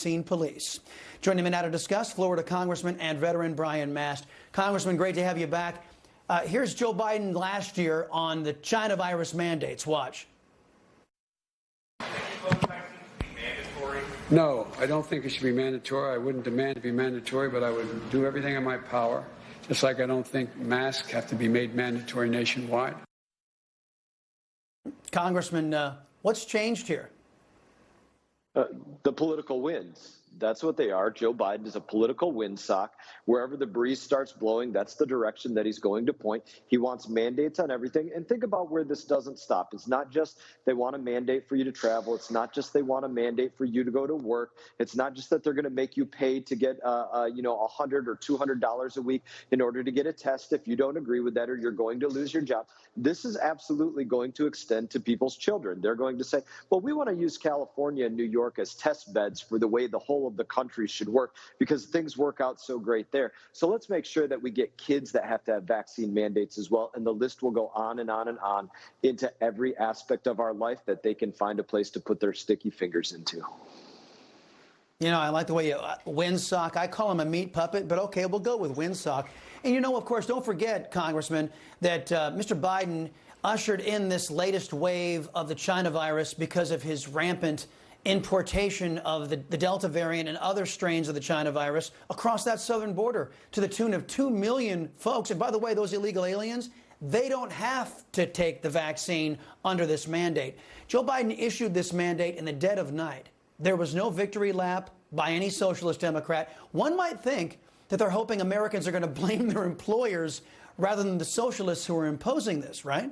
vaccine police. Joining me now to discuss, Florida Congressman and veteran Brian Mast. Congressman, great to have you back. Here's Joe Biden last year on the China virus mandates. Watch. No, I don't think it should be mandatory. I wouldn't demand it be mandatory, but I would do everything in my power, just like I don't think masks have to be made mandatory nationwide. Congressman, what's changed here? The political winds. That's what they are. Joe Biden is a political windsock. Wherever the breeze starts blowing, that's the direction that he's going to point. He wants mandates on everything. And think about where this doesn't stop. It's not just they want a mandate for you to travel. It's not just they want a mandate for you to go to work. It's not just that they're going to make you pay to get $100 or $200 a week in order to get a test if you don't agree with that or you're going to lose your job. This is absolutely going to extend to people's children. They're going to say, well, we want to use California and New York as test beds for the way the whole of the country should work because things work out so great there. So let's make sure that we get kids that have to have vaccine mandates as well. And the list will go on and on and on into every aspect of our life that they can find a place to put their sticky fingers into. You know, I like the way you windsock. I call him a meat puppet, but okay, we'll go with windsock. And you know, of course, don't forget, Congressman, that Mr. Biden ushered in this latest wave of the China virus because of his rampant importation of the Delta variant and other strains of the China virus across that southern border to the tune of 2 million folks. And by the way, those illegal aliens, they don't have to take the vaccine under this mandate. Joe Biden issued this mandate in the dead of night. There was no victory lap by any socialist Democrat. One might think that they're hoping Americans are going to blame their employers rather than the socialists who are imposing this, right?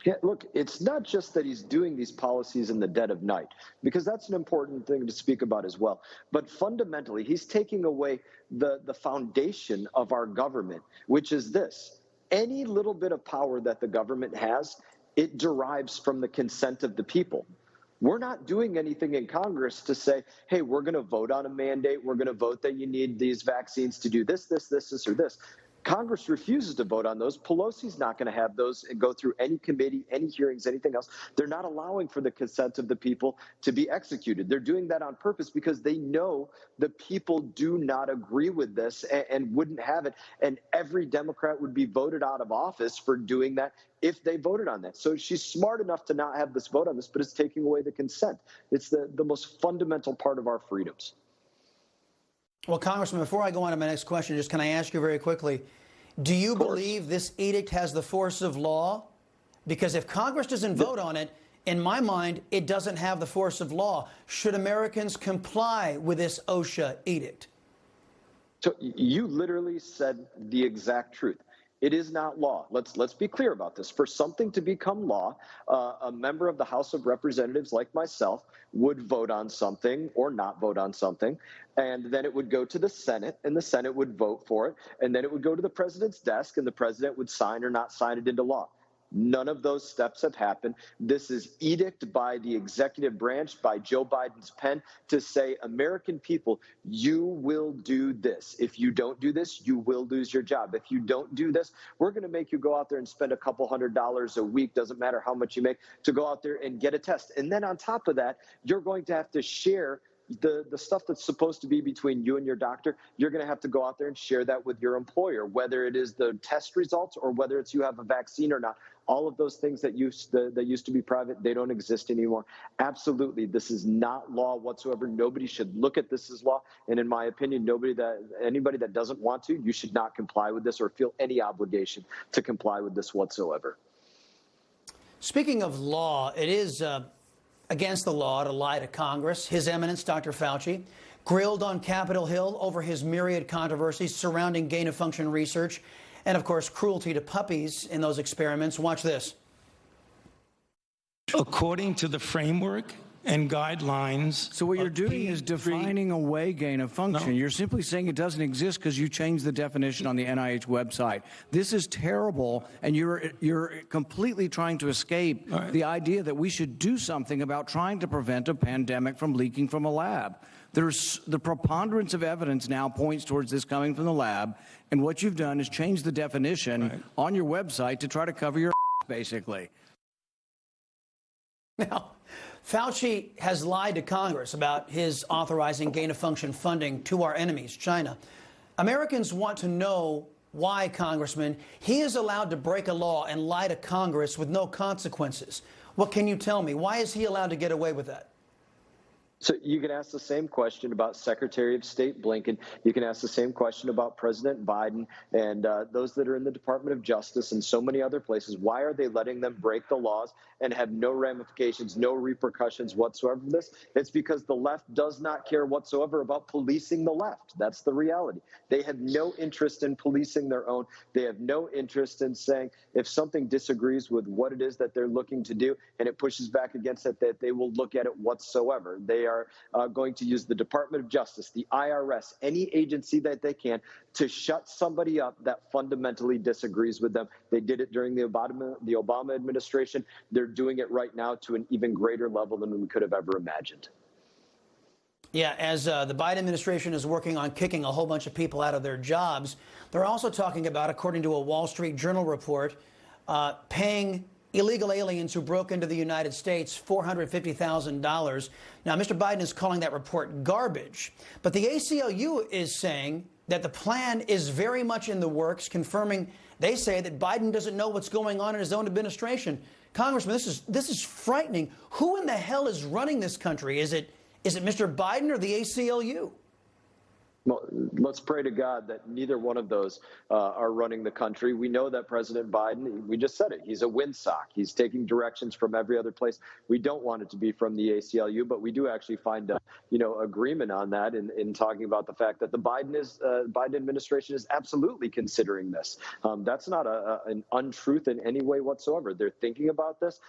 Yeah, look, it's not just that he's doing these policies in the dead of night, because that's an important thing to speak about as well. But fundamentally, he's taking away the foundation of our government, which is this. Any little bit of power that the government has, it derives from the consent of the people. We're not doing anything in Congress to say, hey, we're going to vote on a mandate. We're going to vote that you need these vaccines to do this, or this. Congress refuses to vote on those. Pelosi's not going to have those and go through any committee, any hearings, anything else. They're not allowing for the consent of the people to be executed. They're doing that on purpose because they know the people do not agree with this and wouldn't have it. And every Democrat would be voted out of office for doing that if they voted on that. So she's smart enough to not have this vote on this, but it's taking away the consent. It's the most fundamental part of our freedoms. Well, Congressman, before I go on to my next question, just can I ask you very quickly, do you believe this edict has the force of law? Because if Congress doesn't vote on it, in my mind, it doesn't have the force of law. Should Americans comply with this OSHA edict? So you literally said the exact truth. It is not law. Let's be clear about this. For something to become law, a member of the House of Representatives like myself would vote on something or not vote on something, and then it would go to the Senate, and the Senate would vote for it, and then it would go to the president's desk, and the president would sign or not sign it into law. None of those steps have happened. This is edict by the executive branch, by Joe Biden's pen, to say, American people, you will do this. If you don't do this, you will lose your job. If you don't do this, we're going to make you go out there and spend a couple $100s a week, doesn't matter how much you make, to go out there and get a test. And then on top of that, you're going to have to share the stuff that's supposed to be between you and your doctor. You're going to have to go out there and share that with your employer, whether it is the test results or whether it's you have a vaccine or not. All of those things that used to be private, they don't exist anymore. Absolutely, this is not law whatsoever. Nobody should look at this as law. And in my opinion, anybody that doesn't want to, you should not comply with this or feel any obligation to comply with this whatsoever. Speaking of law, it is against the law to lie to Congress. His Eminence, Dr. Fauci, grilled on Capitol Hill over his myriad controversies surrounding gain-of-function research and, of course, cruelty to puppies in those experiments. Watch this. According to the framework and guidelines. So what you're doing is defining away gain of function. No. You're simply saying it doesn't exist because you changed the definition on the NIH website. This is terrible, and you're completely trying to escape the idea that we should do something about trying to prevent a pandemic from leaking from a lab. The preponderance of evidence now points towards this coming from the lab, and what you've done is change the definition on your website to try to cover your basically. Now, Fauci has lied to Congress about his authorizing gain-of-function funding to our enemies, China. Americans want to know why, Congressman, he is allowed to break a law and lie to Congress with no consequences. What can you tell me? Why is he allowed to get away with that? So you can ask the same question about Secretary of State Blinken. You can ask the same question about President Biden and those that are in the Department of Justice and so many other places. Why are they letting them break the laws and have no ramifications, no repercussions whatsoever for this? It's because the left does not care whatsoever about policing the left. That's the reality. They have no interest in policing their own. They have no interest in saying if something disagrees with what it is that they're looking to do and it pushes back against it, that they will look at it whatsoever. They are going to use the Department of Justice, the IRS, any agency that they can to shut somebody up that fundamentally disagrees with them. They did it during the Obama administration. They're doing it right now to an even greater level than we could have ever imagined. Yeah, as the Biden administration is working on kicking a whole bunch of people out of their jobs, they're also talking about, according to a Wall Street Journal report, paying illegal aliens who broke into the United States $450,000. Now, Mr. Biden is calling that report garbage. But the ACLU is saying that the plan is very much in the works, confirming they say that Biden doesn't know what's going on in his own administration. Congressman, this is frightening. Who in the hell is running this country? Is it Mr. Biden or the ACLU? Well, let's pray to God that neither one of those are running the country. We know that President Biden, we just said it, he's a windsock. He's taking directions from every other place. We don't want it to be from the ACLU, but we do actually find agreement on that in talking about the fact that the Biden administration is absolutely considering this. That's not an untruth in any way whatsoever. They're thinking about this.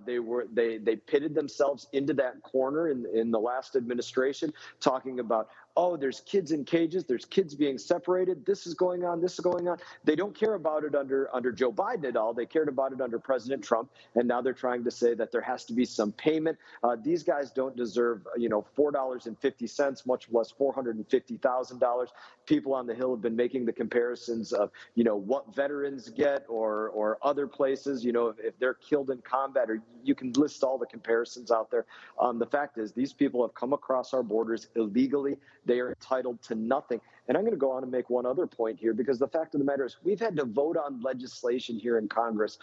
They pitted themselves into that corner in the last administration, talking about, oh, there's kids in cages, there's kids being separated, this is going on, this is going on. They don't care about it under Joe Biden at all. They cared about it under President Trump, and now they're trying to say that there has to be some payment. These guys don't deserve, $4.50, much less $450,000. People on the Hill have been making the comparisons of, what veterans get or other places, if they're killed in combat, or you can list all the comparisons out there. The fact is, these people have come across our borders illegally. They are entitled to nothing. And I'm going to go on and make one other point here, because the fact of the matter is we've had to vote on legislation here in Congress,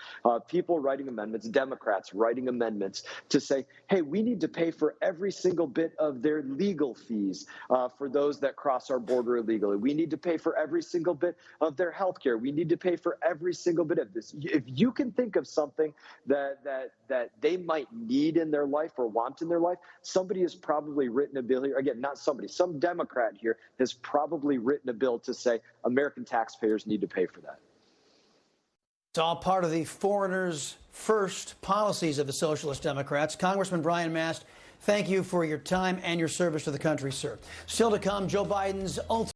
people writing amendments, Democrats writing amendments to say, hey, we need to pay for every single bit of their legal fees for those that cross our border illegally. We need to pay for every single bit of their health care. We need to pay for every single bit of this. If you can think of something that they might need in their life or want in their life, somebody has probably written a bill here. Again, not somebody, some Democrat here has probably written a bill to say American taxpayers need to pay for that. It's all part of the foreigners first policies of the Socialist Democrats. Congressman Brian Mast, thank you for your time and your service to the country, sir. Still to come, Joe Biden's ultimate